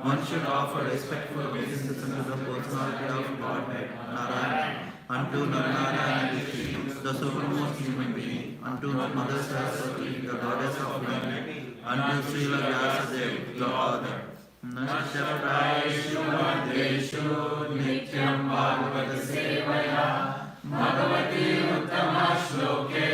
One should offer respectful obeisances unto the personality of Godhead, Narayana, unto Narayana Devi, the supremest human being, unto Mother Saraswati, the goddess of learning, unto Srila Vyasadeva, the author. Nashyapraishu Madeshu Nityam Bhagavata Sevaya Bhagavati Uttama Shloke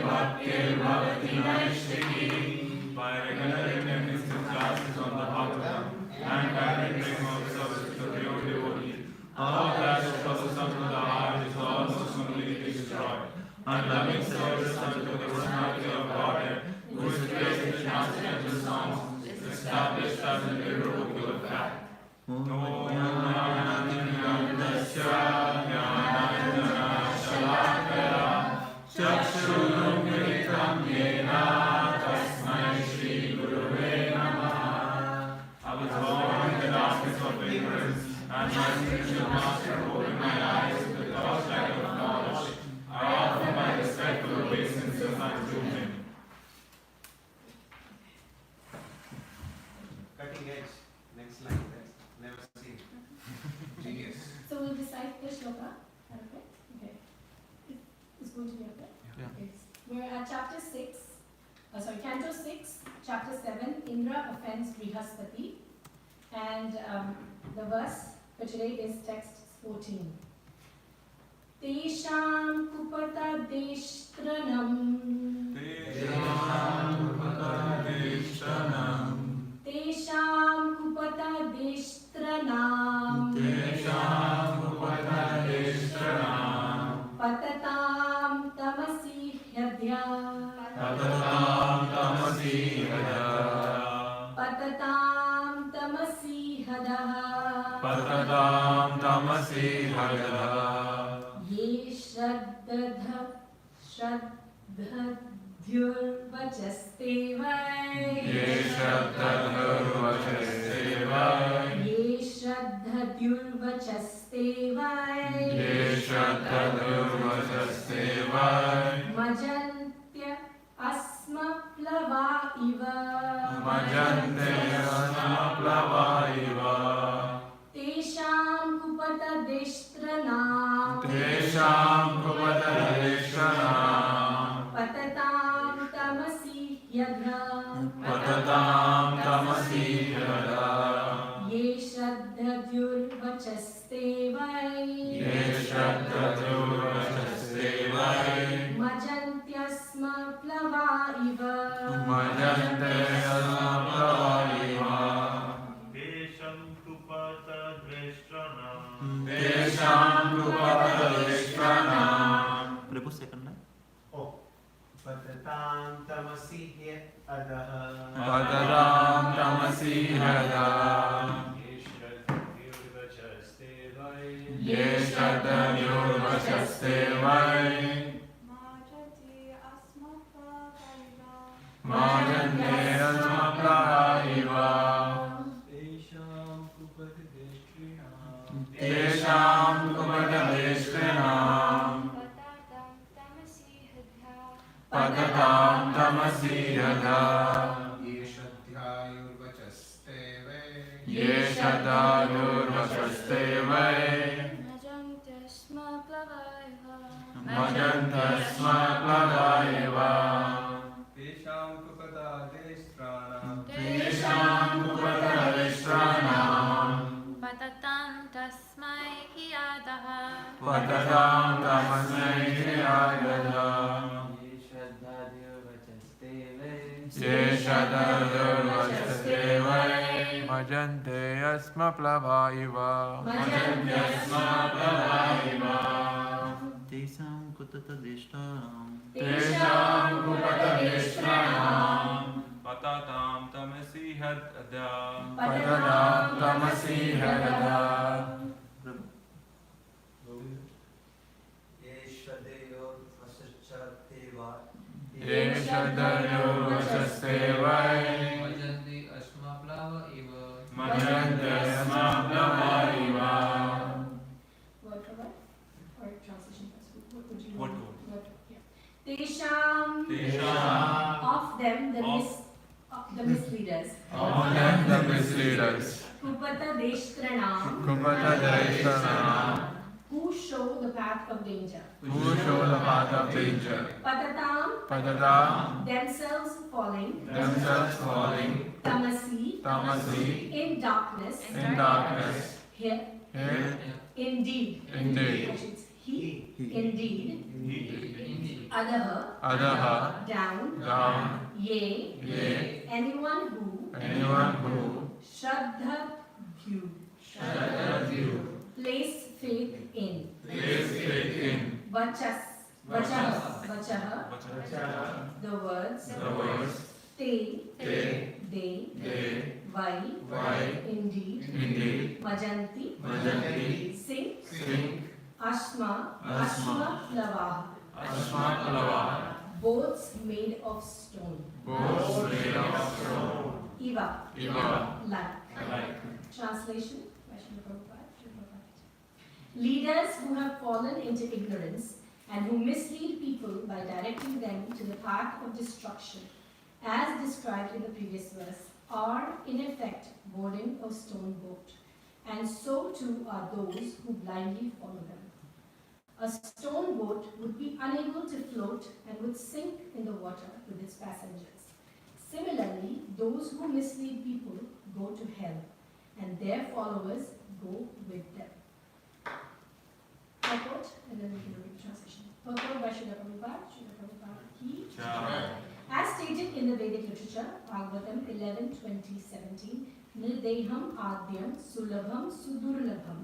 Bhakti Bhavati Naishtiki. By regular and instant classes on the Bhagavatam and guided framework service to the pure devotee, all clash of causes unto the heart is almost completely destroyed. And loving service unto the personality of Godhead, who is placed in transcendental songs, is established as an irrevocable fact. I was born in the darkness of ignorance, and my spiritual master opened my eyes with the torchlight of knowledge. I offer my respectful obeisances unto him. Cutting edge. Next line. Never seen. Genius. So we'll recite the shloka. Okay. It's going to be okay. Yeah. Okay. We're at chapter 6. Canto 6, chapter 7. Indra offends Brihaspati. And the verse for today is text 14. Tesham kupata deshtranam. Tesham kupata deshtranam. Tesham Upadadeshranam Patatam tamasi hyadya Patatam Tamasi Hada Patatam tamasi hadaha Patatam Tamasi Hada Ye shraddha shraddhadyurvachaste vai Ye Shraddhadurvachaste vai Ye shraddhadyurvachaste vai Ye Shraddhadurvachaste vai Majantya asma plava iva Majante Asmaplava iva Tesham kupata deshtranam Tesham Kupadadeshranam Patatam tamasi yadha Patatam Tamasi Hada Ye shraddhadyurvachaste vai Ye Shraddhadurvachaste vai Majantyasma plava iva Majante Asmaplava iva Tesham kupata dreshtanam Tesham Kupadadeshranam Prabhu second line Oh. Patatam tamasi adaha. Patatam Tamasi Hada Yeshadhyurvachaste vai Ye Shraddhadurvachaste vai Majante Asmaplava iva Tesham kupadadeshranam Tesham Kupadadeshranam Patatam Tamasi Hada Yeshadhyayurvachaste vai Ye Shraddhadurvachaste vai Majantasmaplava iva Tesham kupadadeshranam Tesham Kupadadeshranam Patatam tasmai hiyadaha Patatam Tamasai Hiyada Ye Shraddhadurvachaste vai Majante Asmaplava iva Majantasmaplava iva Tesham Kupadadeshranam Tesham Kupadadeshranam Patatam tamasi hada Patatam Tamasi Hada Ye Shraddhadurvachaste vai Majanti asmaplava iva Majante Asmaplava iva Word for word? Or translation first? What would you Word want? for Word for- yeah. Tesham Tesham of them the misleaders. All them the misleaders Kupata deshtranam Kupadadeshranam who show the path of danger. Who show the path of danger Patatam Patatam themselves falling. falling Tamasi Tamasi in darkness. in darkness Here Here indeed. indeed Actually, it's he indeed. indeed Adaha down Yea anyone who Shraddha place faith in. Vachaha the words. Te they Vai indeed. Majanti sing. Ashma plavaha boats made of stone. Iva like. Translation by Srila Prabhupada. Leaders who have fallen into ignorance and who mislead people by directing them to the path of destruction, as described in the previous verse, are in effect boarding a stone boat, and so too are those who blindly follow them. A stone boat would be unable to float and would sink in the water with its passengers. Similarly, those who mislead people go to hell, and their followers go with them. I quote, and then we can read the translation. Purport by Srila Prabhupada, ki. As stated in the Vedic literature, Bhagavatam 11:20-17, Nirdeham Adyam Sulabham Sudurlabham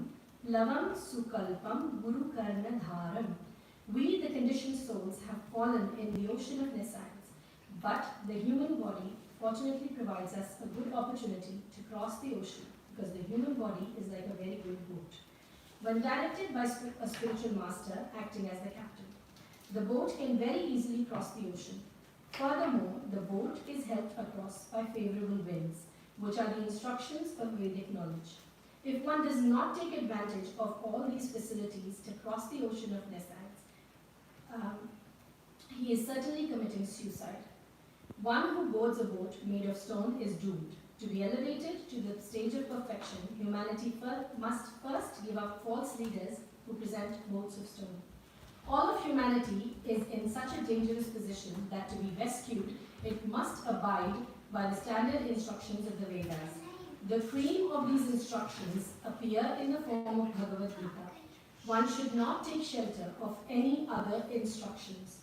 Plavam Sukalpam Guru Karna Dharam. We, the conditioned souls, have fallen in the ocean of nescience, but the human body fortunately provides us a good opportunity to cross the ocean, because the human body is like a very good boat. When directed by a spiritual master acting as the captain, the boat can very easily cross the ocean. Furthermore, the boat is helped across by favorable winds, which are the instructions of Vedic knowledge. If one does not take advantage of all these facilities to cross the ocean of nescience, he is certainly committing suicide. One who boards a boat made of stone is doomed. To be elevated to the stage of perfection, humanity must first give up false leaders who present boats of stone. All of humanity is in such a dangerous position that to be rescued, it must abide by the standard instructions of the Vedas. The cream of these instructions appear in the form of Bhagavad Gita. One should not take shelter of any other instructions.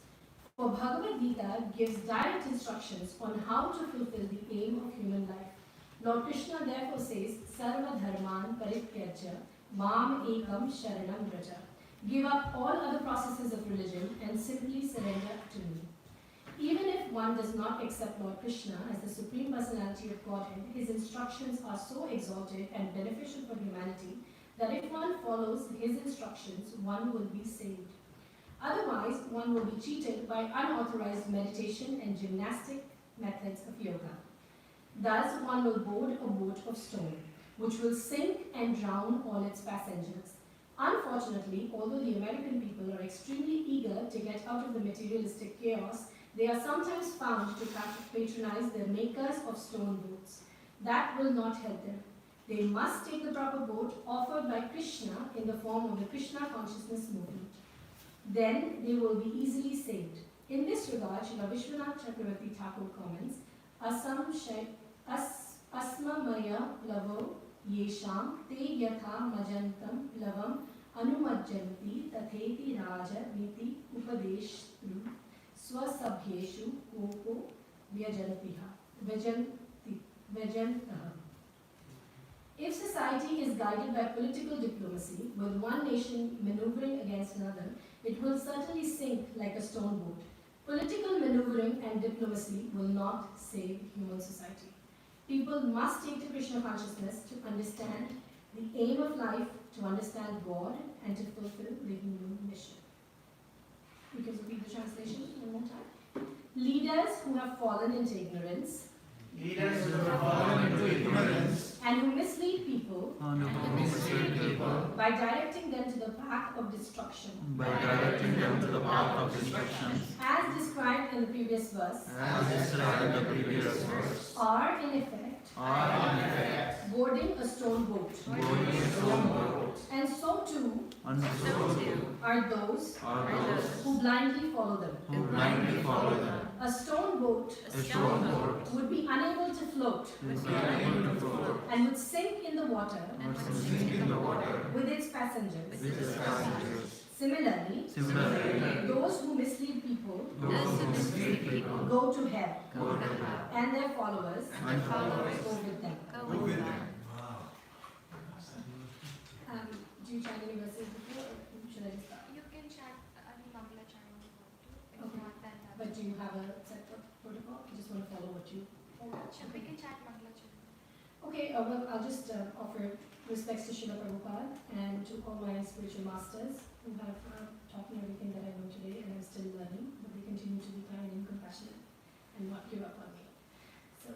For Bhagavad Gita gives direct instructions on how to fulfill the aim of human life. Lord Krishna therefore says, Sarva Dharman Parityajya Mam Ekam Sharanam Vraja. Give up all other processes of religion and simply surrender to me. Even if one does not accept Lord Krishna as the Supreme Personality of Godhead, his instructions are so exalted and beneficial for humanity that if one follows his instructions, one will be saved. Otherwise, one will be cheated by unauthorized meditation and gymnastic methods of yoga. Thus, one will board a boat of stone, which will sink and drown all its passengers. Unfortunately, although the American people are extremely eager to get out of the materialistic chaos, they are sometimes found to patronize the makers of stone boats. That will not help them. They must take the proper boat offered by Krishna in the form of the Krishna consciousness movement. Then they will be easily saved. In this regard, Srila Vishwanath Chakravarti Thakur comments, Asma Maya Plavo Yesham Te Yatha Majantam Plavam Anumajjanti Tatheti Raja Niti Upadeshtru Swasabhyeshu Koko Vyajantaha. If society is guided by political diplomacy, with one nation maneuvering against another, it will certainly sink like a stone boat. Political maneuvering and diplomacy will not save human society. People must take to Krishna consciousness to understand the aim of life, to understand God, and to fulfill the human mission. You can repeat the translation one more time. Leaders who have fallen into ignorance, and who mislead people, by directing them to the path of destruction, as described in the previous verse, are in effect boarding a stone boat. And so too are those who blindly follow them. A stone boat would be unable to float and would sink in the water with its passengers. Similarly, those who mislead people go to hell, and their followers go with them. Do you chant any verses before, or should I just start? You can chant any Mangala chant you want to. If Okay. not, then that's But do you have a set protocol? I just want to follow what you. Sure, we can chant Mangala chant. Okay, well, I'll just offer respects to Srila Prabhupada and to all my spiritual masters who have taught me everything that I know today, and I'm still learning, but they continue to be kind and compassionate and not give up on me. So,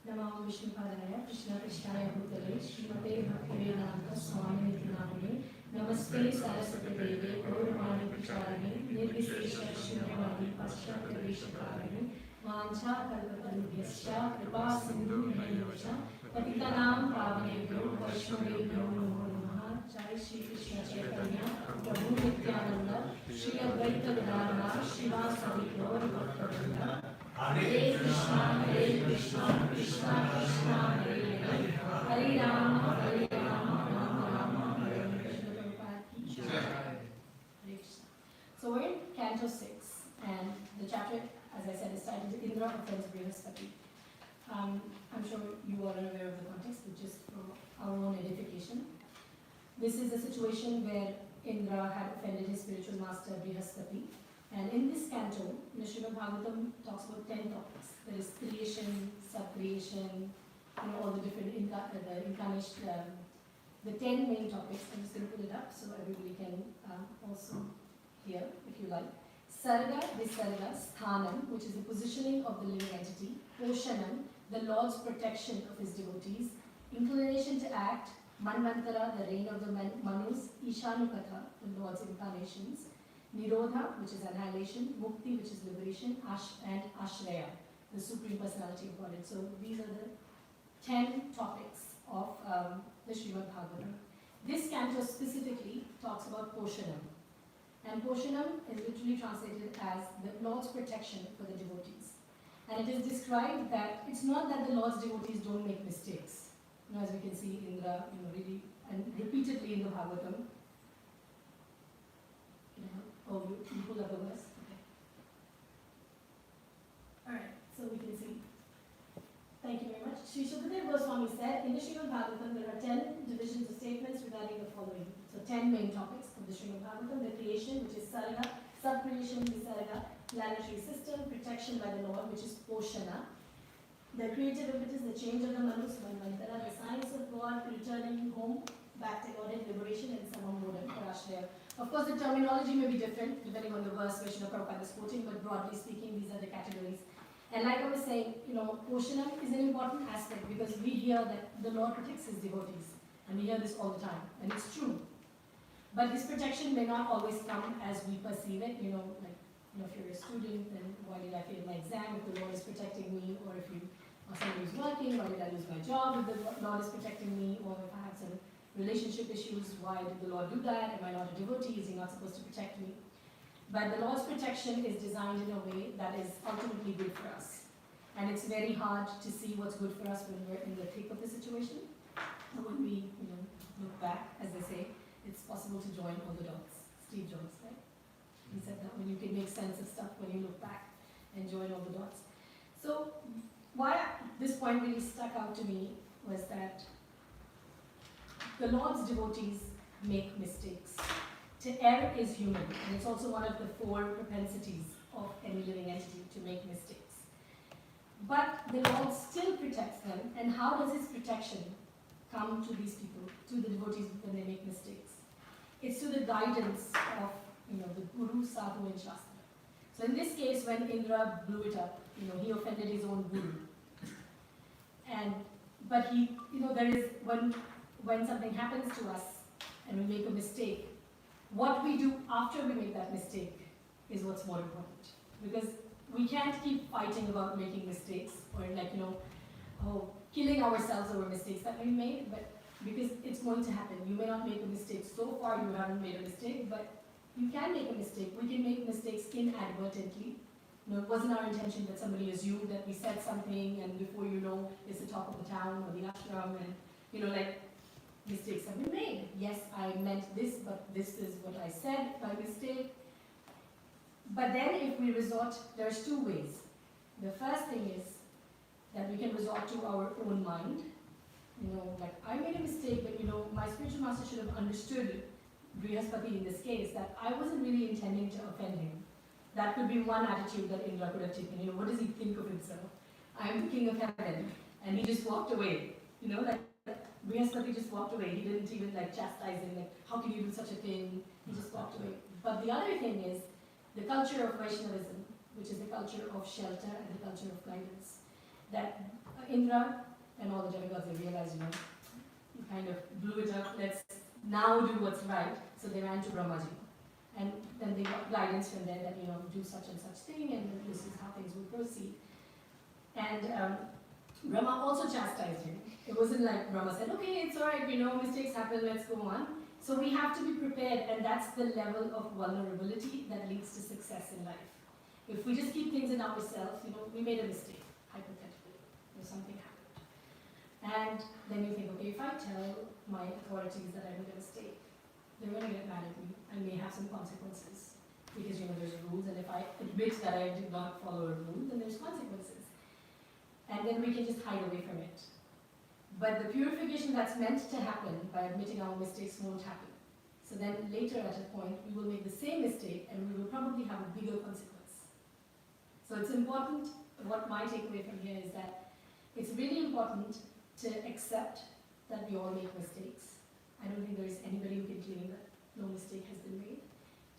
Namo Vishnupadaya, Krishna Krishnaya Bhutale, Srimate Bhaktivedanta Swami Nityanamane, Namaste Saraswati Devi, Gauravani Pracharane, Nirvisesha Shunyavadi Paschatya Veshakarane, Mancha Kalpatarubhyascha, Kripa Sindhu Nayosha, Patitanam Pavanebhyo, Vaishnavebhyo Namo Namaha, Jai Shri Krishna Chaitanya, Prabhu Nityananda, Shri Advaita Gadadhara, Srivasadi Gaur Bhaktivinoda, Hare Krishna, Krishna Krishna, Hare Hare, Hare Rama, Rama Rama, Hare Hare. Hare Krishna. So we're in Canto 6, and the chapter, as I said, is titled Indra Offends Brihaspati. I'm sure you are aware of the context, but just for our own edification. This is a situation where Indra had offended his spiritual master Brihaspati. And in this canto, Srimad Bhagavatam talks about 10 topics. There is creation, sub-creation, all the different incarnation, the 10 main topics. I'm just going to put it up so everybody can also hear, if you like. Sarga, Visarga, Sthanam, which is the positioning of the living entity. Poshanam, the Lord's protection of his devotees. Inclination to act. Manvantara, the reign of the Manus. Ishanukatha, the Lord's incarnations. Nirodha, which is annihilation. Mukti, which is liberation. And Ashraya, the Supreme Personality of Godhead. So these are the 10 topics of the Srimad Bhagavatam. This canto specifically talks about Poshanam. And Poshanam is literally translated as the Lord's protection for the devotees. And it is described that it's not that the Lord's devotees don't make mistakes. As we can see Indra, really, and repeatedly in the Bhagavatam. Oh, you pull up the verse? Okay. Alright, so we can see. Thank you very much. Sri Shukadev Goswami said, in the Srimad Bhagavatam there are 10 divisions of statements regarding the following. So 10 main topics of the Srimad Bhagavatam: the creation, which is Sarga; sub-creation, Visarga; planetary system; protection by the Lord, which is Poshana; the creative impetus, the change of the Manus, Manvantara; the science of God, returning home, back to Godhead, liberation, and Samamodam, Parashraya. Of course, the terminology may be different depending on the verse which Prabhupada is quoting, but broadly speaking, these are the categories. And like I was saying, Poshanam is an important aspect because we hear that the Lord protects his devotees. And we hear this all the time. And it's true. But this protection may not always come as we perceive it. If you're a student, then why did I fail my exam if the Lord is protecting me? Or if you are somebody who's working, why did I lose my job if the Lord is protecting me? Or if I have some relationship issues, why did the Lord do that? Am I not a devotee? Is he not supposed to protect me? But the Lord's protection is designed in a way that is ultimately good for us. And it's very hard to see what's good for us when we're in the thick of the situation. And when we look back, as they say, it's possible to join all the dots. Steve Jobs, right? He said that when you can make sense of stuff when you look back and join all the dots. So why this point really stuck out to me was that the Lord's devotees make mistakes. To err is human, and it's also one of the 4 propensities of any living entity to make mistakes. But the Lord still protects them, and how does his protection come to these people, to the devotees when they make mistakes? It's through the guidance of the Guru, Sadhu, and Shastra. So in this case, when Indra blew it up, he offended his own Guru. But there is, when something happens to us and we make a mistake, what we do after we make that mistake is what's more important. Because we can't keep fighting about making mistakes or killing ourselves over mistakes that we made, but because it's going to happen. You may not make a mistake. So far you haven't made a mistake, but you can make a mistake. We can make mistakes inadvertently. It wasn't our intention that somebody assumed that we said something and before you know, it's the talk of the town or the ashram and mistakes have been made. Yes, I meant this, but this is what I said by mistake. But then if we resort, there's 2 ways. The first thing is that we can resort to our own mind. I made a mistake, but my spiritual master should have understood Brihaspati in this case, that I wasn't really intending to offend him. That could be one attitude that Indra could have taken. What does he think of himself? I'm the king of heaven. And he just walked away. Brihaspati just walked away. He didn't even chastise him, how can you do such a thing? He just walked away. But the other thing is the culture of Vaishnavism, which is the culture of shelter and the culture of guidance. That Indra and all the demigods, they realized, you kind of blew it up, let's now do what's right. So they ran to Brahmaji. And then they got guidance from there that, do such and such thing, and this is how things will proceed. And Brahma also chastised him. It wasn't like Brahma said, okay, it's alright, mistakes happen, let's go on. So we have to be prepared, and that's the level of vulnerability that leads to success in life. If we just keep things in ourselves, we made a mistake, hypothetically, something happened. And then you think, okay, if I tell my authorities that I made a mistake, they're going to get mad at me. I may have some consequences. Because, there's rules, and if I admit that I did not follow a rule, then there's consequences. And then we can just hide away from it. But the purification that's meant to happen by admitting our mistakes won't happen. So then later at a point, we will make the same mistake and we will probably have a bigger consequence. So it's important, what my takeaway from here is that it's really important to accept that we all make mistakes. I don't think there is anybody who can claim that no mistake has been made.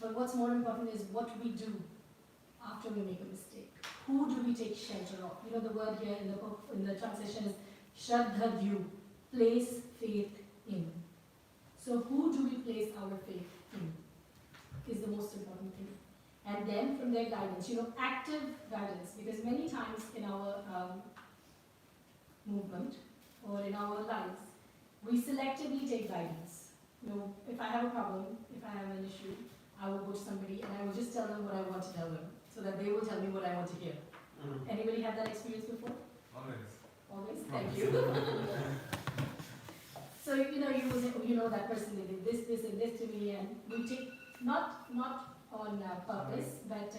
But what's more important is what we do after we make a mistake. Who do we take shelter of? You know, the word here in the translation is Shraddha, place faith in. So who do we place our faith in is the most important thing. And then from their guidance, you know, active guidance, because many times in our movement or in our lives, we selectively take guidance. You know, if I have a problem, if I have an issue, I will go to somebody and I will just tell them what I want to tell them, so that they will tell me what I want to hear. Anybody had that experience before? Always. Always? Thank you. So, you know, you know that person, they did this and this to me, and we take, not on purpose, but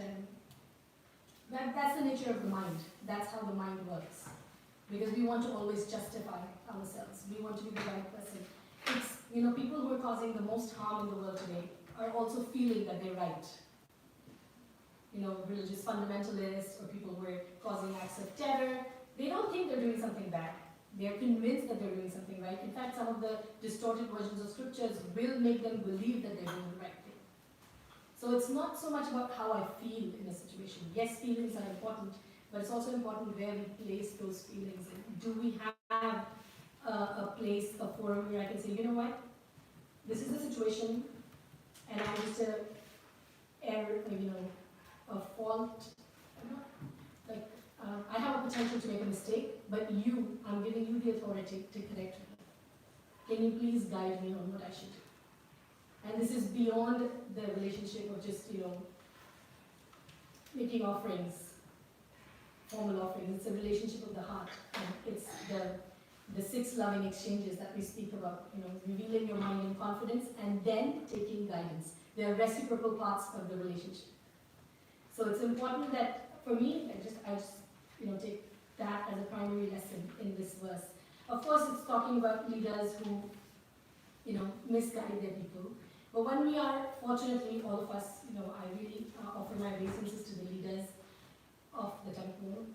that's the nature of the mind. That's how the mind works. Because we want to always justify ourselves. We want to be the right person. It's, you know, people who are causing the most harm in the world today are also feeling that they're right. You know, religious fundamentalists or people who are causing acts of terror, they don't think they're doing something bad. They're convinced that they're doing something right. In fact, some of the distorted versions of scriptures will make them believe that they're doing the right thing. So it's not so much about how I feel in a situation. Yes, feelings are important, but it's also important where we place those feelings in. Do we have a place, a forum where I can say, you know what, this is the situation, and I'm just a fault, I have a potential to make a mistake, but I'm giving you the authority to correct me. Can you please guide me on what I should do? And this is beyond the relationship of just, you know, making offerings, formal offerings. It's a relationship of the heart. And it's the 6 loving exchanges that we speak about, you know, revealing your mind in confidence and then taking guidance. They are reciprocal parts of the relationship. So it's important that, for me, I just you know, take that as a primary lesson in this verse. Of course, it's talking about leaders who, you know, misguide their people. But when we are, fortunately, all of us, you know, I really offer my obeisances to the leaders of the temple,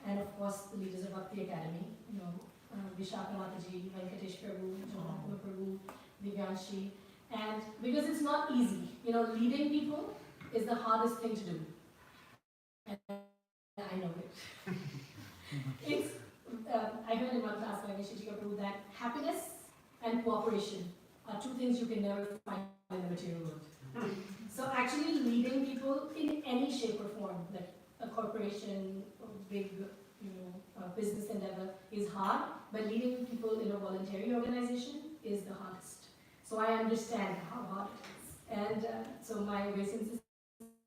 and of course the leaders of Bhakti Academy, you know, Vishaka Mataji, Venkatesh Prabhu, John Prabhu, Divyanshi. And because it's not easy, you know, leading people is the hardest thing to do. And I know it. It's, I heard in one class by Vishaka Prabhu that happiness and cooperation are 2 things you can never find in the material world. So actually leading people in any shape or form, like a corporation, a big, you know, business endeavor is hard, but leading people in a voluntary organization is the hardest. So I understand how hard it is. And so my obeisances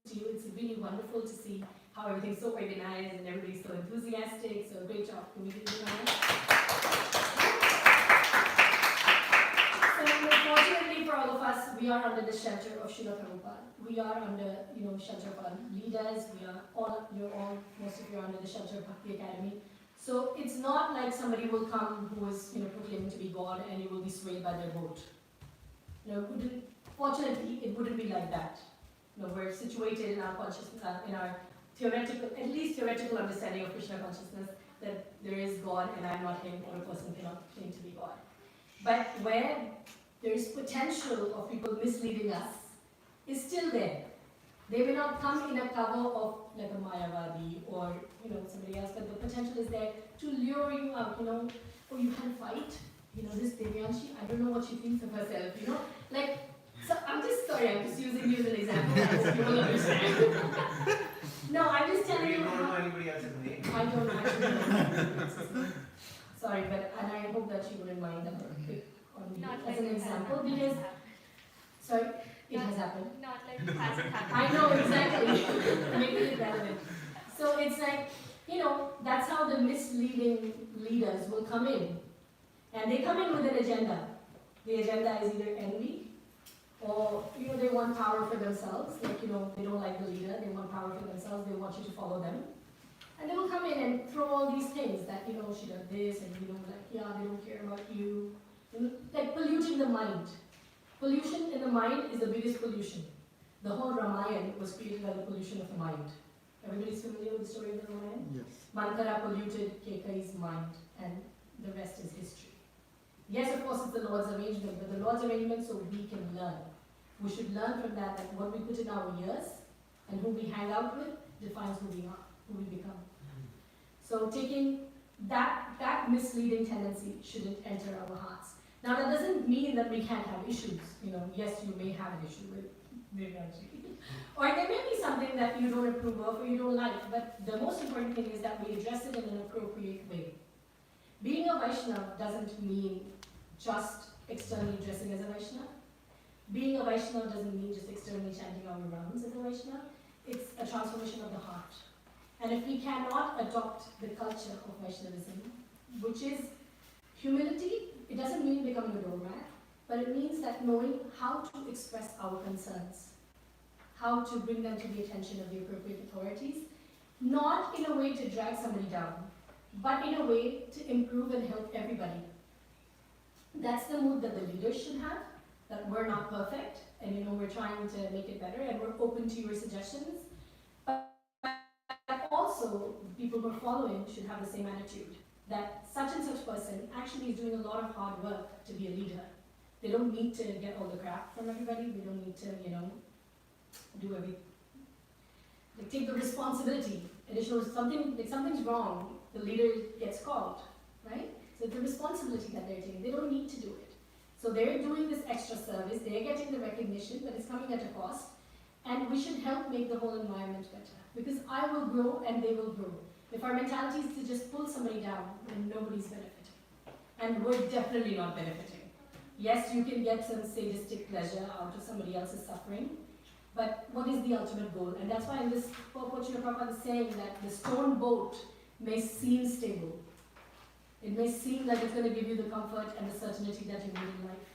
to you, it's really wonderful to see how everything's so organized and everybody's so enthusiastic, so great job. Can we do that? So fortunately for all of us, we are under the shelter of Srila Prabhupada. We are under, you know, shelter of our leaders. Most of you are under the shelter of Bhakti Academy. So it's not like somebody will come who is, you know, proclaiming to be God and you will be swayed by their vote. You know, fortunately, it wouldn't be like that. You know, we're situated in our consciousness, in our theoretical, at least theoretical understanding of Krishna consciousness, that there is God and I'm not him, or a person cannot claim to be God. But where there is potential of people misleading us is still there. They may not come in a cover of like a Mayavadi or, you know, somebody else, but the potential is there to lure you out, you know, oh, you had a fight, you know, this Devyanshi, I don't know what she thinks of herself, you know, like, so I'm just using you as an example, I hope you will understand. No, I'm just telling you. You don't know anybody else's name. I don't actually know anybody else's name. Sorry, and I hope that you wouldn't mind that I pick on me Not as like an it example, has because, happened. sorry, it has happened. Not like it hasn't happened. I know, exactly. Making it relevant. So it's like, you know, that's how the misleading leaders will come in. And they come in with an agenda. The agenda is either envy, or, you know, they want power for themselves. Like, you know, they don't like the leader, they want power for themselves, they want you to follow them. And they will come in and throw all these things that, she does this, and like, yeah, they don't care about you. Like polluting the mind. Pollution in the mind is the biggest pollution. The whole Ramayana was created by the pollution of the mind. Everybody's familiar with the story of the Ramayana? Yes. Mantara polluted Kekai's mind, and the rest is history. Yes, of course, it's the Lord's arrangement, but the Lord's arrangement so we can learn. We should learn from that what we put in our ears and who we hang out with defines who we are, who we become. So taking that misleading tendency shouldn't enter our hearts. Now that doesn't mean that we can't have issues. Yes, you may have an issue with virginity. Or there may be something that you don't approve of or you don't like, but the most important thing is that we address it in an appropriate way. Being a Vaishnava doesn't mean just externally dressing as a Vaishnava. Being a Vaishnava doesn't mean just externally chanting our rounds as a Vaishnava. It's a transformation of the heart. And if we cannot adopt the culture of Vaishnavism, which is humility, it doesn't mean becoming a doormat, but it means that knowing how to express our concerns, how to bring them to the attention of the appropriate authorities, not in a way to drag somebody down, but in a way to improve and help everybody. That's the mood that the leaders should have, that we're not perfect, and we're trying to make it better, and we're open to your suggestions. But also, people who are following should have the same attitude, that such and such person actually is doing a lot of hard work to be a leader. They don't need to get all the crap from everybody. They don't need to, do everything. Like, take the responsibility. And it shows something's wrong, the leader gets called, right? So it's the responsibility that they're taking. They don't need to do it. So they're doing this extra service, they're getting the recognition, but it's coming at a cost. And we should help make the whole environment better. Because I will grow and they will grow. If our mentality is to just pull somebody down, then nobody's benefiting. And we're definitely not benefiting. Yes, you can get some sadistic pleasure out of somebody else's suffering, but what is the ultimate goal? And that's why in this quote, Srila Prabhupada is saying that the stone boat may seem stable. It may seem like it's going to give you the comfort and the certainty that you need in life,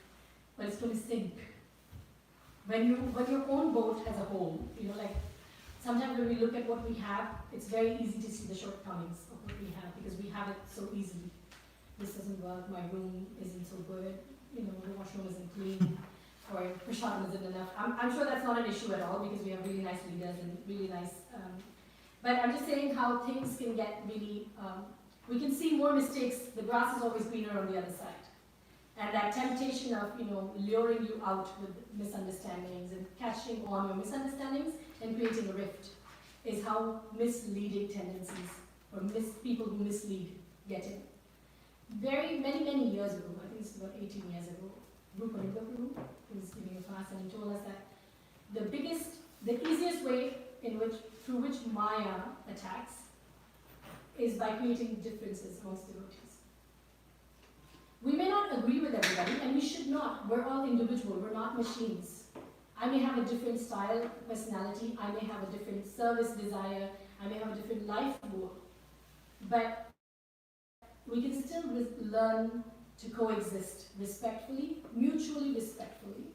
but it's going to sink. When your own boat has a hole, like sometimes when we look at what we have, it's very easy to see the shortcomings of what we have because we have it so easily. This doesn't work, my room isn't so good, the washroom isn't clean, or prashadam isn't enough. I'm sure that's not an issue at all because we have really nice leaders and really nice, but I'm just saying how things can get really, we can see more mistakes, the grass is always greener on the other side. And that temptation of, luring you out with misunderstandings and catching on your misunderstandings and creating a rift is how misleading tendencies or people who mislead get in. Many years ago, I think it's about 18 years ago, Rupa was giving a class and he told us that the easiest way through which Maya attacks is by creating differences amongst devotees. We may not agree with everybody, and we should not. We're all individual, we're not machines. I may have a different style, personality, I may have a different service desire, I may have a different life goal. But we can still learn to coexist respectfully, mutually respectfully,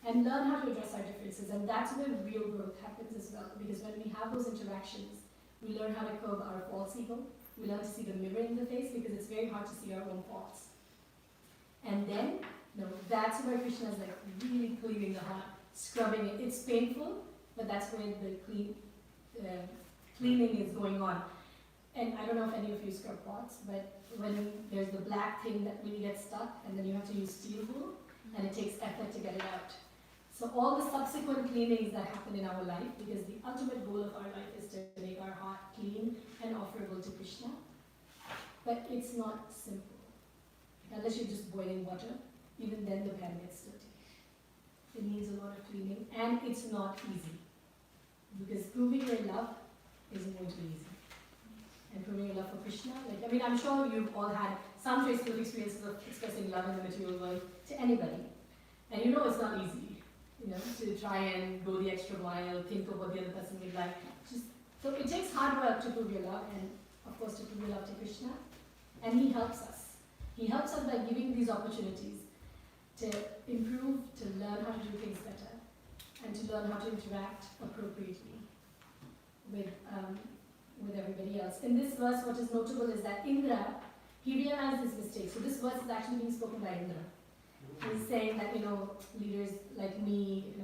and learn how to address our differences. And that's where real growth happens as well, because when we have those interactions, we learn how to curb our false ego, we learn to see the mirror in the face, because it's very hard to see our own faults. And then, that's where Krishna is like really cleaning the heart, scrubbing it. It's painful, but that's where the cleaning is going on. And I don't know if any of you scrub pots, but when there's the black thing that really gets stuck, and then you have to use steel wool, and it takes effort to get it out. So all the subsequent cleanings that happen in our life, because the ultimate goal of our life is to make our heart clean and offerable to Krishna, but it's not simple. Unless you're just boiling water, even then the pan gets dirty. It needs a lot of cleaning, and it's not easy. Because proving your love isn't going to be easy. And proving your love for Krishna, I'm sure you've all had some traces of experiences of expressing love in the material world to anybody. And it's not easy, to try and go the extra mile, think of what the other person would like. So it takes hard work to prove your love, and of course to prove your love to Krishna. And He helps us. He helps us by giving these opportunities to improve, to learn how to do things better, and to learn how to interact appropriately with with everybody else. In this verse, what is notable is that Indra, he realized his mistake. So this verse is actually being spoken by Indra. He's saying that, leaders like me,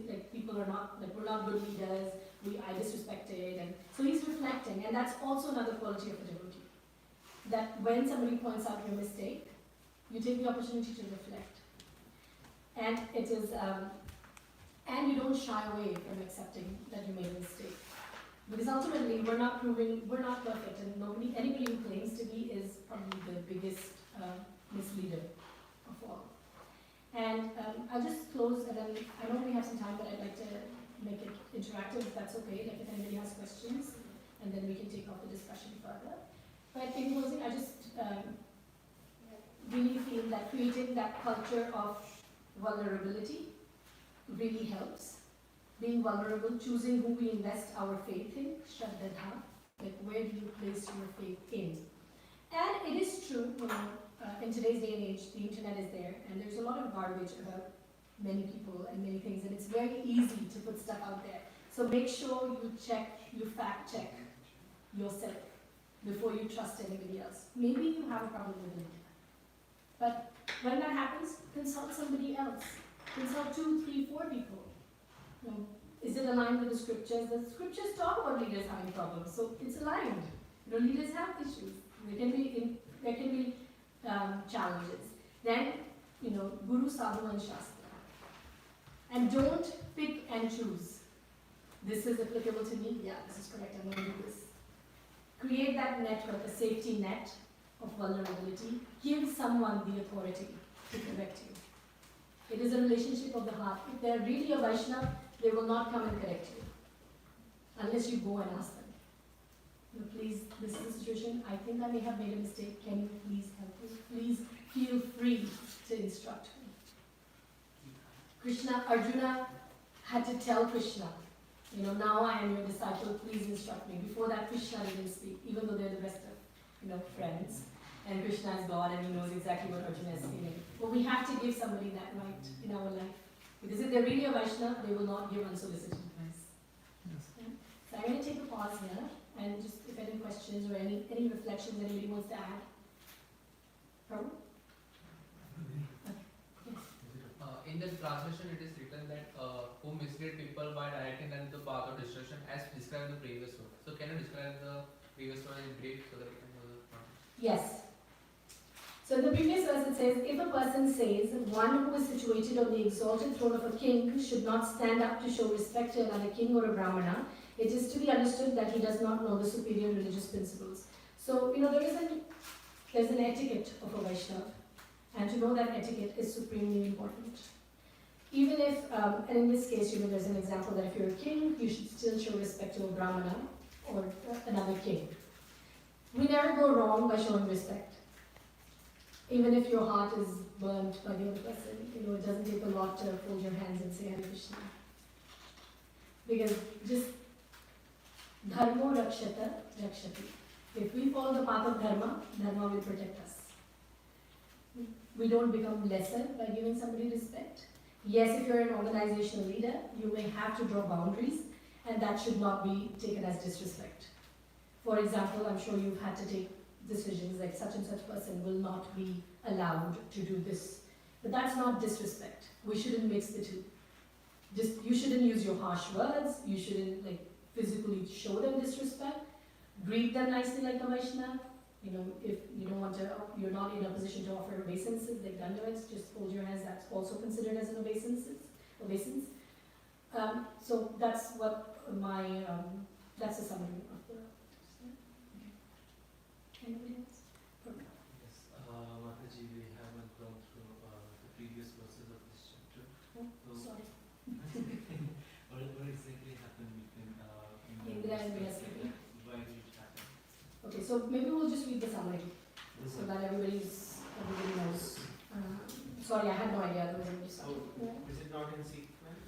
like people are not, like we're not good leaders, I disrespected, and so he's reflecting, and that's also another quality of a devotee. That when somebody points out your mistake, you take the opportunity to reflect. And it is, and you don't shy away from accepting that you made a mistake. Because ultimately, we're not perfect, and anybody who claims to be is probably the biggest misleader of all. And I'll just close, and then I know we have some time, but I'd like to make it interactive if that's okay, like if anybody has questions, and then we can take off the discussion further. But in closing, I just really feel that creating that culture of vulnerability really helps. Being vulnerable, choosing who we invest our faith in, Shraddha, like where do you place your faith in? And it is true, in today's day and age, the internet is there, and there's a lot of garbage about many people and many things, and it's very easy to put stuff out there. So make sure you fact check yourself before you trust anybody else. Maybe you have a problem with it, but when that happens, consult somebody else. Consult 2, 3, 4 people. Is it aligned with the scriptures? The scriptures talk about leaders having problems, so it's aligned. Leaders have issues. There can be challenges. Then, Guru, Sadhu, and Shastra. And don't pick and choose. This is applicable to me. Yeah, this is correct. I'm going to do this. Create that network, a safety net of vulnerability. Give someone the authority to correct you. It is a relationship of the heart. If they're really a Vaishnava, they will not come and correct you unless you go and ask them. Please, this is the situation. I think I may have made a mistake. Can you please help me? Please feel free to instruct me. Arjuna had to tell Krishna, now I am your disciple, please instruct me. Before that, Krishna didn't speak, even though they're the best of, friends. And Krishna is God and he knows exactly what Arjuna is feeling. But we have to give somebody that right in our life. Because if they're really a Vaishnava, they will not give unsolicited advice. Yes. Yeah? So I'm going to take a pause here, and just if any questions or any reflections anybody wants to add. Prabhu? In the translation, it is written that who mislead people by directing them to the path of destruction, as described in the previous one. So can you describe the previous one in brief so that we can know the context? Yes. So in the previous verse it says, if a person says, one who is situated on the exalted throne of a king should not stand up to show respect to another king or a brahmana, it is to be understood that he does not know the superior religious principles. So, there's an etiquette of a Vaishnava, and to know that etiquette is supremely important. Even if, and in this case, there's an example that if you're a king, you should still show respect to a brahmana or another king. We never go wrong by showing respect. Even if your heart is burnt by the other person, it doesn't take a lot to fold your hands and say Hare Krishna. Because just dharmo rakshata rakshati. If we follow the path of dharma, dharma will protect us. We don't become lesser by giving somebody respect. Yes, if you're an organizational leader, you may have to draw boundaries, and that should not be taken as disrespect. For example, I'm sure you've had to take decisions like such and such person will not be allowed to do this. But that's not disrespect. We shouldn't mix the two. You shouldn't use your harsh words, you shouldn't physically show them disrespect. Greet them nicely like a Vaishnava. If you don't want to, you're not in a position to offer obeisances like dandavats, just hold your hands, that's also considered as an obeisance. So that's what that's a summary of the. Anybody else? Yes, Mataji, we haven't gone through the previous verses of this chapter. Oh, sorry. What exactly happened between Indra and Brihaspati? Why did it happen? Okay, so maybe we'll just read the summary so that everybody knows. Sorry, I had no idea there was going to be summary. Oh, is it not in sequence?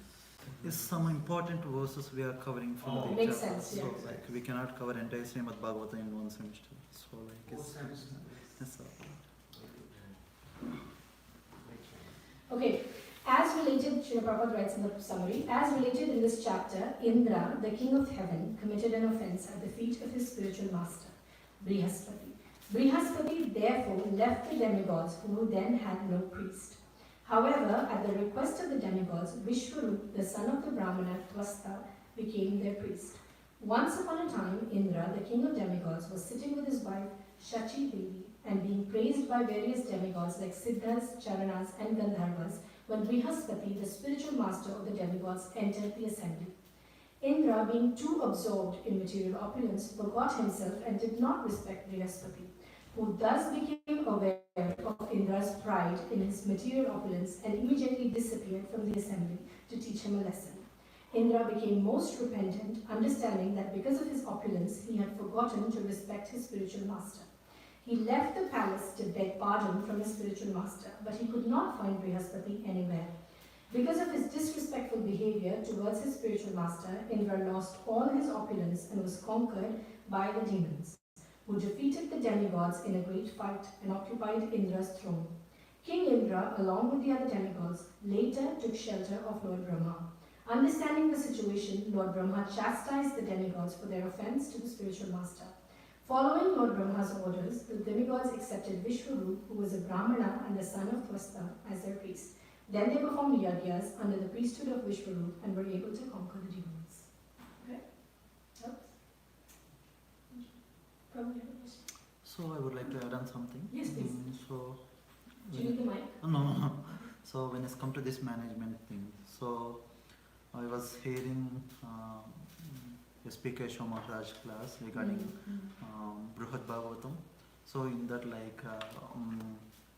Yes, some important verses we are covering from Oh. the Makes chapter. sense, So yeah. we cannot cover entire Srimad Bhagavatam in one semester. So Four sentences. yes, sir. Okay, As related, Srila Prabhupada writes in the summary, as related in this chapter, Indra, the king of heaven, committed an offense at the feet of his spiritual master, Brihaspati. Brihaspati therefore left the demigods who then had no priest. However, at the request of the demigods, Vishwarup, the son of the Brahmana Tvasta, became their priest. Once upon a time, Indra, the king of demigods, was sitting with his wife Shachi Devi and being praised by various demigods like Siddhas, Charanas, and Gandharvas when Brihaspati, the spiritual master of the demigods, entered the assembly. Indra, being too absorbed in material opulence, forgot himself and did not respect Brihaspati, who thus became aware of Indra's pride in his material opulence and immediately disappeared from the assembly to teach him a lesson. Indra became most repentant, understanding that because of his opulence he had forgotten to respect his spiritual master. He left the palace to beg pardon from his spiritual master, but he could not find Brihaspati anywhere. Because of his disrespectful behavior towards his spiritual master, Indra lost all his opulence and was conquered by the demons, who defeated the demigods in a great fight and occupied Indra's throne. King Indra, along with the other demigods, later took shelter of Lord Brahma. Understanding the situation, Lord Brahma chastised the demigods for their offense to the spiritual master. Following Lord Brahma's orders, the demigods accepted Vishwarup, who was a Brahmana and the son of Tvasta, as their priest. Then they performed yagyas under the priesthood of Vishwarup and were able to conquer the demons. Okay? Helps? Prabhu, you have a question? So I would like to add on something. Yes, please. So Do you need the mic? no. So when it's come to this management thing, so I was hearing SP Keshav Maharaj class regarding Bruhad Bhagavatam. So in that, like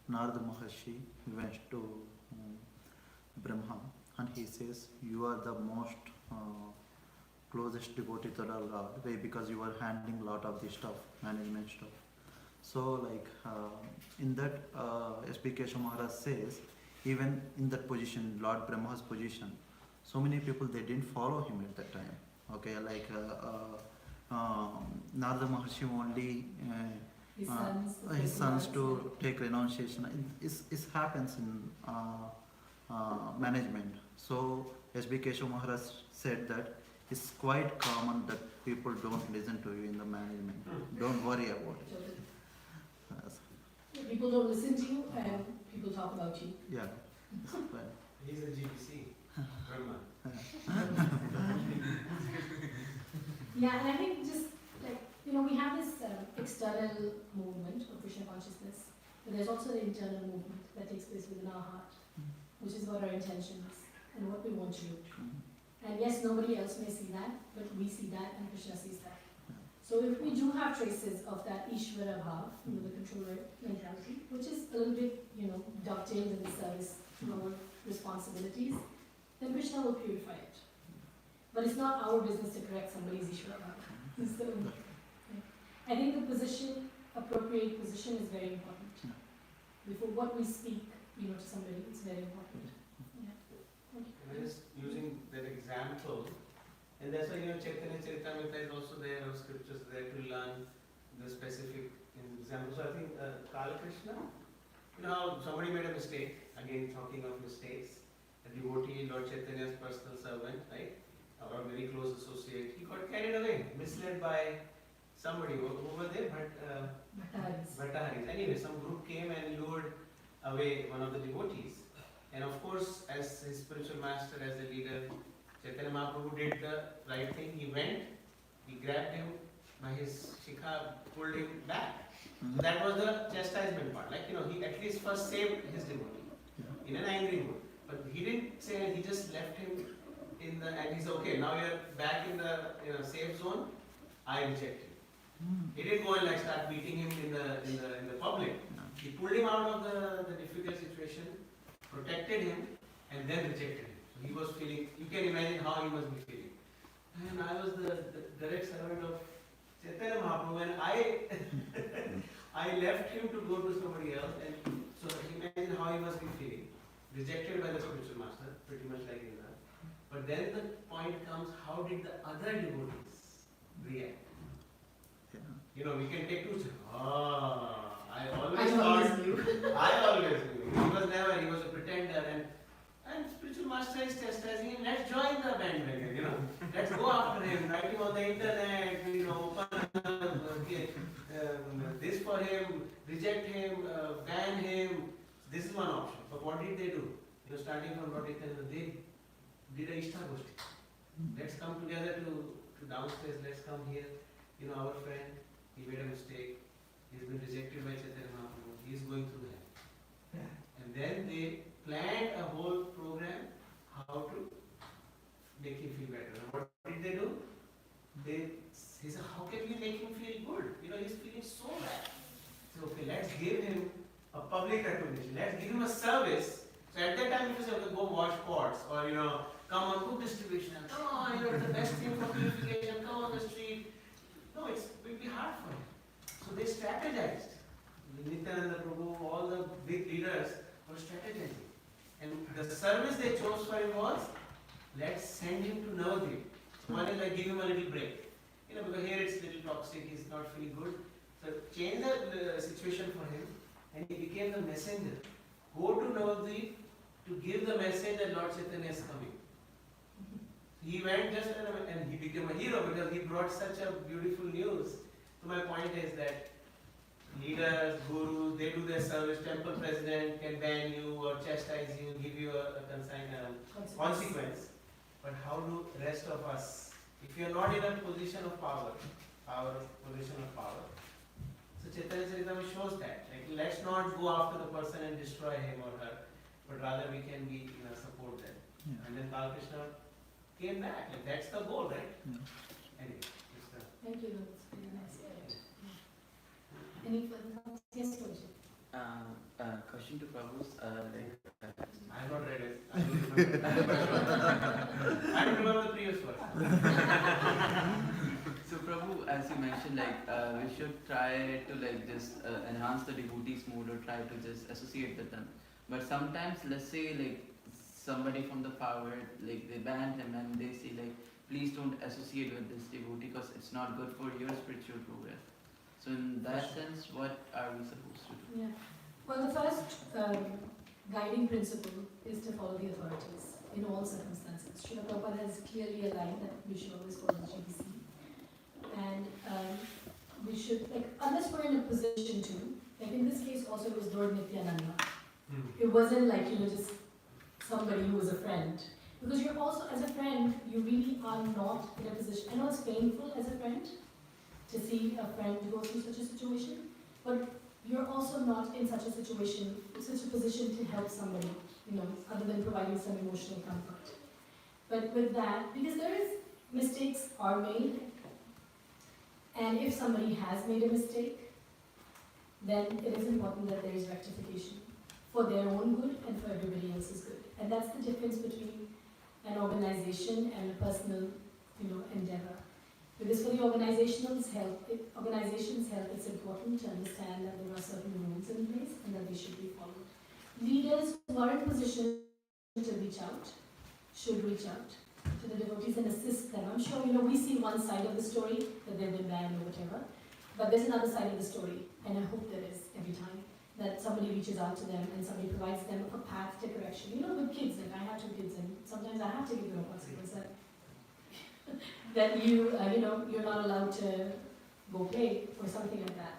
Narada Maharshi, he went to Brahma and he says, you are the most closest devotee to the Lord. Why? Because you are handling a lot of this stuff, management stuff. So like in that SP Keshav Maharaj says, even in that position, Lord Brahma's position, so many people, they didn't follow him at that time. Okay, like Narada Maharshi only his sons to take renunciation. It happens in management. So S.B. Keshav Maharaj said that it's quite common that people don't listen to you in the management. Don't worry about it. People don't listen to you and people talk about you. Yeah. It's fine. He's a GBC, Brahma. Yeah, and I think just like, we have this external movement of Krishna consciousness, but there's also the internal movement that takes place within our heart, which is about our intentions and what we want to do. And yes, nobody else may see that, but we see that and Krishna sees that. So if we do have traces of that Ishvara Bhav, the controller mentality, which is a little bit, dovetailed in the service to our responsibilities, then Krishna will purify it. But it's not our business to correct somebody's Ishvara Bhav. So, I think the position, appropriate position is very important. Before what we speak, to somebody, it's very important. Yeah. And I'm just using that example, and that's why Chaitanya Charitamrita is also there, or scriptures there to learn the specific examples. So I think Kala Krishna, how somebody made a mistake, again talking of mistakes, a devotee, Lord Chaitanya's personal servant, right, or a very close associate, he got carried away, misled by somebody over there, but Bhattaris. Anyway, some group came and lured away one of the devotees. And of course, as his spiritual master, as the leader, Chaitanya Mahaprabhu did the right thing. He went, he grabbed him by his shikha, pulled him back. So that was the chastisement part. Like, he at least first saved his devotee in an angry mood. But he didn't say, he just left him and he said, okay, now you're back in the safe zone, I reject you. He didn't go and start beating him in the public. He pulled him out of the difficult situation, protected him, and then rejected him. So he was feeling, you can imagine how he must be feeling. And I was the direct servant of Chaitanya Mahaprabhu, and I left him to go to somebody else, and so imagine how he must be feeling. Rejected by the spiritual master, pretty much like Indra. But then the point comes, how did the other devotees react? We can take two steps. I always knew. He was a pretender, and and spiritual master is chastising him, let's join the bandwagon, you know. Let's go after him, write him on the internet, you know, open this for him, reject him, ban him. This is one option. But what did they do? You know, starting from what they did a Ishta Goshti. Let's come together to downstairs, let's come here. You know, our friend, he made a mistake. He's been rejected by Chaitanya Mahaprabhu. He's going through hell. And then they planned a whole program how to make him feel better. And what did they do? He said, how can we make him feel good? You know, he's feeling so bad. So, okay, let's give him a public recognition. Let's give him a service. So at that time, you say, okay, go wash pots, or you know, come on, cook distribution. Come on, you know, it's the best thing for purification. Come on the street. No, it will be hard for him. So they strategized. Nityananda Prabhu, all the big leaders were strategizing. And the service they chose for him was, let's send him to Navadvip. One is like, give him a little break. You know, because here it's a little toxic, he's not feeling good. So change the situation for him, and he became the messenger. Go to Navadvip to give the message that Lord Chaitanya is coming. He went just and he became a hero because he brought such a beautiful news. So my point is that leaders, gurus, they do their service. Temple president can ban you or chastise you, give you a consequence. But how do rest of us, if you are not in a position of power, position of power, so Chaitanya Charitamrita shows that. Like, let's not go after the person and destroy him or her, but rather we can be, you know, support them. Yeah. And then Krishna came back. Like, that's the goal, right? Yeah. Anyway, just Thank you, that's very nice. Any further thoughts? Yes, Roger. Question to Prabhu's, I have not read it. I don't remember. I don't remember the previous verse. so Prabhu, as you mentioned, we should try to just enhance the devotees' mood or try to just associate with them. But sometimes, let's say somebody from the power, they ban him and they say please don't associate with this devotee because it's not good for your spiritual progress. So in that sense, what are we supposed to do? Yeah. Well, the first guiding principle is to follow the authorities in all circumstances. Srila Prabhupada has clearly aligned that we should always follow the GBC. And we should, unless we're in a position to, in this case also it was Lord Nityananda. It wasn't just somebody who was a friend. Because you're also, as a friend, you really are not in a position, I know it's painful as a friend to see a friend go through such a situation, but you're also not in such a situation, such a position to help somebody, other than providing some emotional comfort. But with that, because mistakes are made, and if somebody has made a mistake, then it is important that there is rectification for their own good and for everybody else's good. And that's the difference between an organization and a personal, endeavor. Because for the organization's help, it's important to understand that there are certain rules in place and that they should be followed. Leaders who are in position to reach out should reach out to the devotees and assist them. I'm sure, we see one side of the story, that they've been banned or whatever, but there's another side of the story, and I hope there is every time, that somebody reaches out to them and somebody provides them a path to correction. With kids, I have 2 kids, and sometimes I have to give them a consequence that you're not allowed to go play or something like that.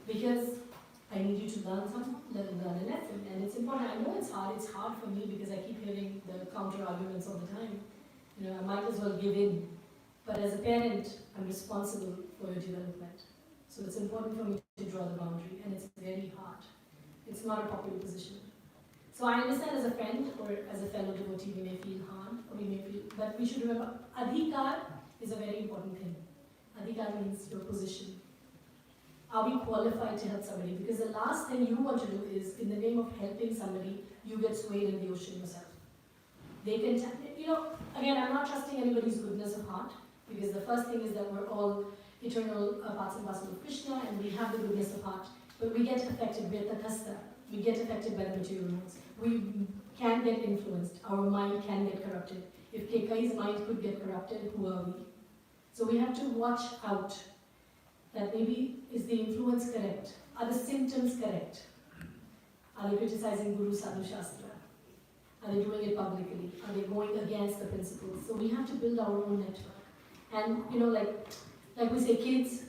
Because I need you to learn a lesson, and it's important. I know it's hard for me because I keep hearing the counter arguments all the time. I might as well give in. But as a parent, I'm responsible for your development. So it's important for me to draw the boundary, and it's very hard. It's not a popular position. So I understand as a friend or as a fellow devotee, we may feel harmed, or but we should remember, adhikar is a very important thing. Adhikar means your position. Are we qualified to help somebody? Because the last thing you want to do is, in the name of helping somebody, you get swayed in the ocean yourself. They can, again, I'm not trusting anybody's goodness of heart, because the first thing is that we're all eternal parts and parcel of Krishna, and we have the goodness of heart. But we get affected, we get affected by the material worlds. We can get influenced, our mind can get corrupted. If Kekai's mind could get corrupted, who are we? So we have to watch out that maybe, is the influence correct? Are the symptoms correct? Are they criticizing Guru Sadhu Shastra? Are they doing it publicly? Are they going against the principles? So we have to build our own network. And like we say, kids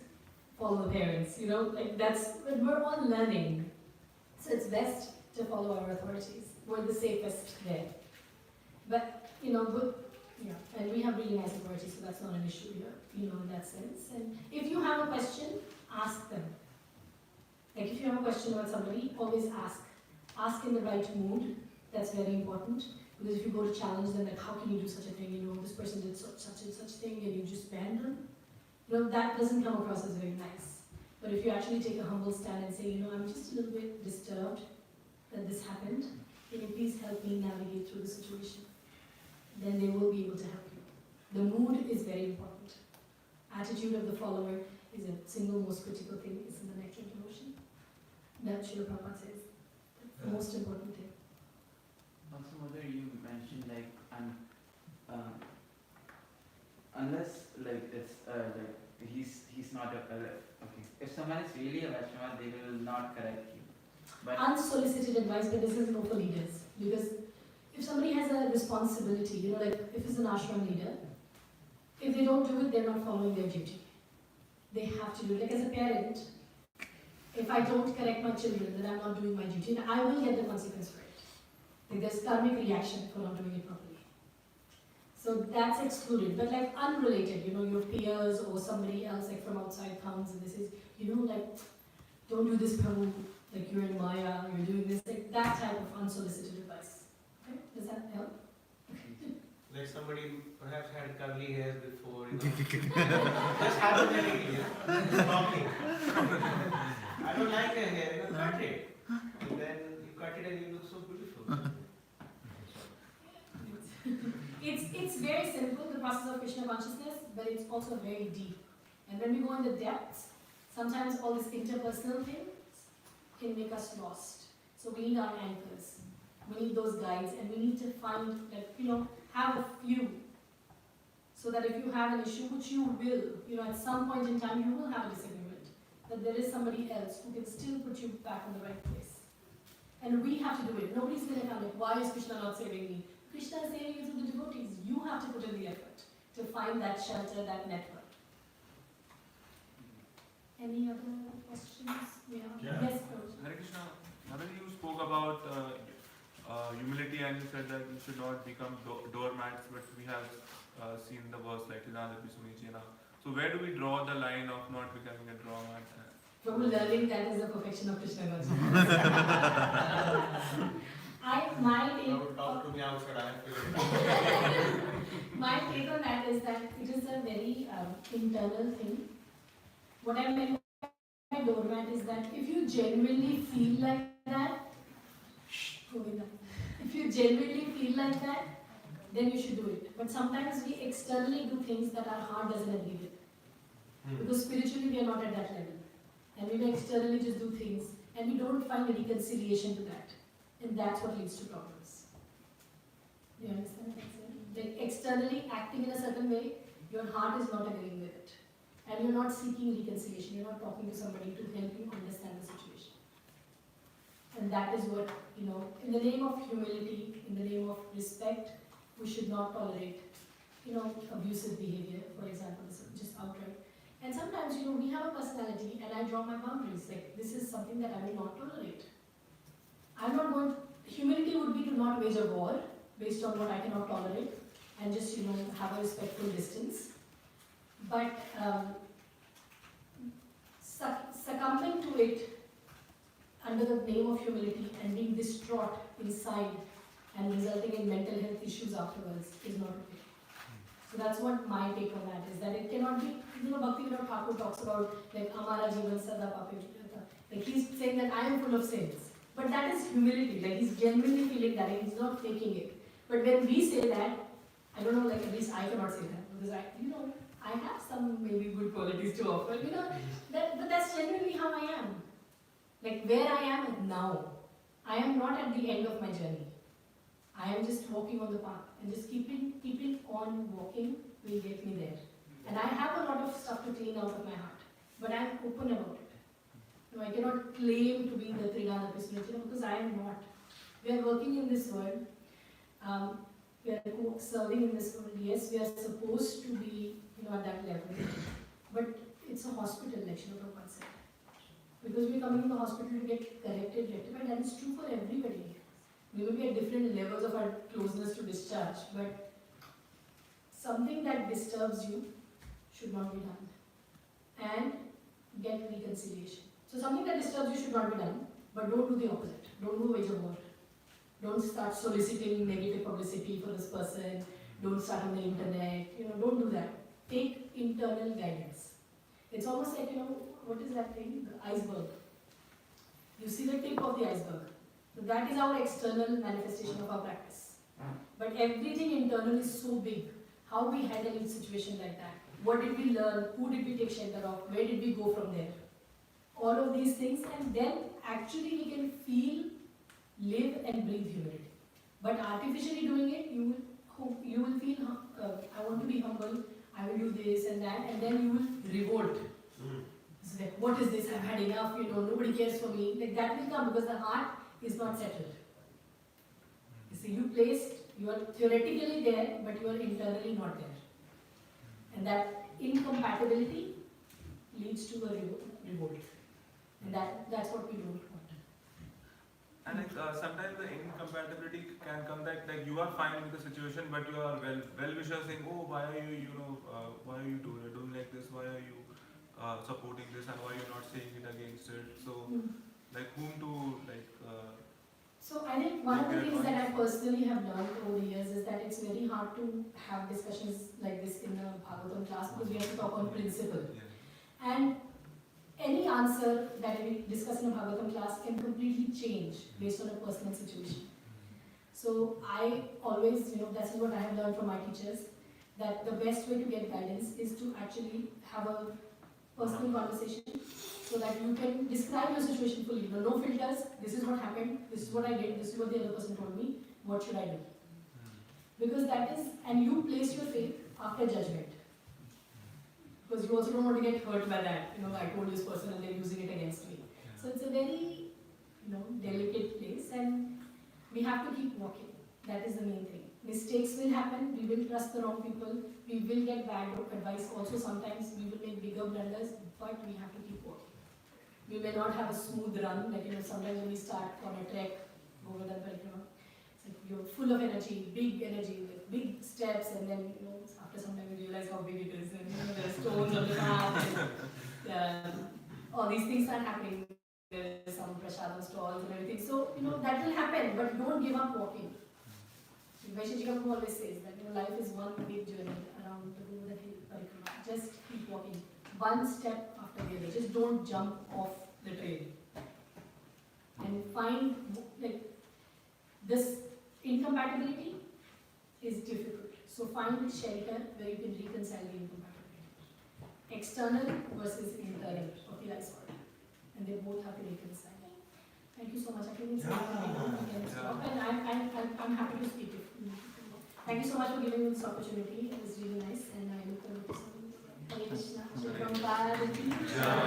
follow the parents. We're all learning. So it's best to follow our authorities. We're the safest there. But and we have really nice authorities, so that's not an issue here, in that sense. And if you have a question, ask them. Like if you have a question about somebody, always ask. Ask in the right mood. That's very important. Because if you go to challenge them, like how can you do such a thing? This person did such and such thing, and you just ban them. That doesn't come across as very nice. But if you actually take a humble stand and say, I'm just a little bit disturbed that this happened, can you please help me navigate through the situation? Then they will be able to help you. The mood is very important. Attitude of the follower is a single most critical thing. It's in the nectar devotion. That Srila Prabhupada says. That's the most important thing. Also, Mother, you mentioned unless he's not okay. If someone is really a Vaishnava, they will not correct you. But unsolicited advice, but this is no for leaders. Because if somebody has a responsibility, if it's an ashram leader, if they don't do it, they're not following their duty. They have to do it. Like as a parent, if I don't correct my children that I'm not doing my duty, then I will get the consequence for it. Like there's karmic reaction for not doing it properly. So that's excluded. But like unrelated, your peers or somebody else like from outside comes and this is, don't do this, Prabhu, like you're in Maya, you're doing this, like that type of unsolicited advice. Okay? Does that help? Like somebody perhaps had curly hair before, just hypothetically, talking. I don't like your hair, cut it. And then you cut it and you look so beautiful. It's very simple, the process of Krishna consciousness, but it's also very deep. And when we go in the depths, sometimes all these interpersonal things can make us lost. So we need our anchors. We need those guides, and we need to find that, have a few. So that if you have an issue, which you will, at some point in time you will have a disagreement, that there is somebody else who can still put you back in the right place. And we have to do it. Nobody's going to come like, why is Krishna not saving me? Krishna is saving you through the devotees. You have to put in the effort to find that shelter, that network. Any other questions? Yeah. Yes, Coach. Hare Krishna, Mother, you spoke about humility and you said that you should not become doormats, but we have seen the verse like so where do we draw the line of not becoming a doormat? From learning that is the perfection of Krishna consciousness. Talk to me outside, I feel My take on that is that it is a very internal thing. What I meant by doormat is that if you genuinely feel like that, if you genuinely feel like that, then you should do it. But sometimes we externally do things that our heart doesn't agree with. Because spiritually we are not at that level. And we may externally just do things and we don't find a reconciliation to that. And that's what leads to problems. Do you understand what I'm saying? Like externally acting in a certain way, your heart is not agreeing with it. And you're not seeking reconciliation, you're not talking to somebody to help you understand the situation. And that is what, in the name of humility, in the name of respect, we should not tolerate, abusive behavior, for example, just outright. And sometimes, we have a personality and I draw my boundaries. Like, this is something that I will not tolerate. Humility would be to not wage a war based on what I cannot tolerate and just, have a respectful distance. But succumbing to it under the name of humility and being distraught inside and resulting in mental health issues afterwards is not okay. So that's what my take on that is, that it cannot be, Bhakti Vinod Thakur talks about like Amara Jivan Sada Papi. Like he's saying that I am full of sins. But that is humility, like he's genuinely feeling that, he's not faking it. But when we say that, I don't know, like at least I cannot say that, because I have some maybe good qualities to offer, but that's genuinely how I am. Like where I am now, I am not at the end of my journey. I am just walking on the path and just keeping on walking will get me there. And I have a lot of stuff to clean out of my heart, but I am open about it. I cannot claim to be the Tridana Pismachina because I am not. We are working in this world. We are serving in this world. Yes, we are supposed to be, at that level. But it's a hospital, like Shyama Prabhupada said. Because we're coming to the hospital to get corrected, rectified, and it's true for everybody. We will be at different levels of our closeness to discharge, but something that disturbs you should not be done. And get reconciliation. So something that disturbs you should not be done, but don't do the opposite. Don't go wage a war. Don't start soliciting negative publicity for this person. Don't start on the internet. Don't do that. Take internal guidance. It's almost like, what is that thing? The iceberg. You see the tip of the iceberg. So that is our external manifestation of our practice. But everything internal is so big. How we handle each situation like that. What did we learn? Who did we take shelter of? Where did we go from there? All of these things, and then actually we can feel, live and breathe humility. But artificially doing it, you will feel, I want to be humble, I will do this and that, and then you will revolt. It's like, what is this? I've had enough, nobody cares for me. Like that will come because the heart is not settled. You see, you are theoretically there, but you are internally not there. And that incompatibility leads to a revolt. And that's what we don't want. And sometimes the incompatibility can come that you are fine with the situation, but you are well-wishers saying, oh, why are you, why are you doing like this? Why are you supporting this, and why are you not saying it against it? So, whom to So I think one of the things that I personally have learned over the years is that it's very hard to have discussions like this in a Bhagavatam class because we have to talk on principle. Yeah. And any answer that we discuss in a Bhagavatam class can completely change based on a personal situation. So I always, that's what I have learned from my teachers, that the best way to get guidance is to actually have a personal conversation so that you can describe your situation fully. No filters, this is what happened, this is what I did, this is what the other person told me, what should I do? Because that is, and you place your faith after judgment. Because you also don't want to get hurt by that, I told this person and they're using it against me. So it's a very, delicate place, and we have to keep walking. That is the main thing. Mistakes will happen, we will trust the wrong people, we will get bad advice also sometimes, we will make bigger blunders, but we have to keep walking. We may not have a smooth run, sometimes when we start on a trek, over the Parikramah, it's like you're full of energy, like big steps, and then, after some time you realize how big it is, and there are stones on the path, and all these things start happening. There is some prasadam stalls and everything. So, that will happen, but don't give up walking. Vaishnav always says that life is one big journey around the Guru Parikramah. Just keep walking, one step after the other. Just don't jump off the trail. And find, this incompatibility is difficult. So find shelter where you can reconcile the incompatibility. External versus internal of the iceberg. And they both have to reconcile. Thank you so much. I think it's and I'm happy to speak. Thank you so much for giving me this opportunity. It was really nice, and I look forward to some Hare Krishna.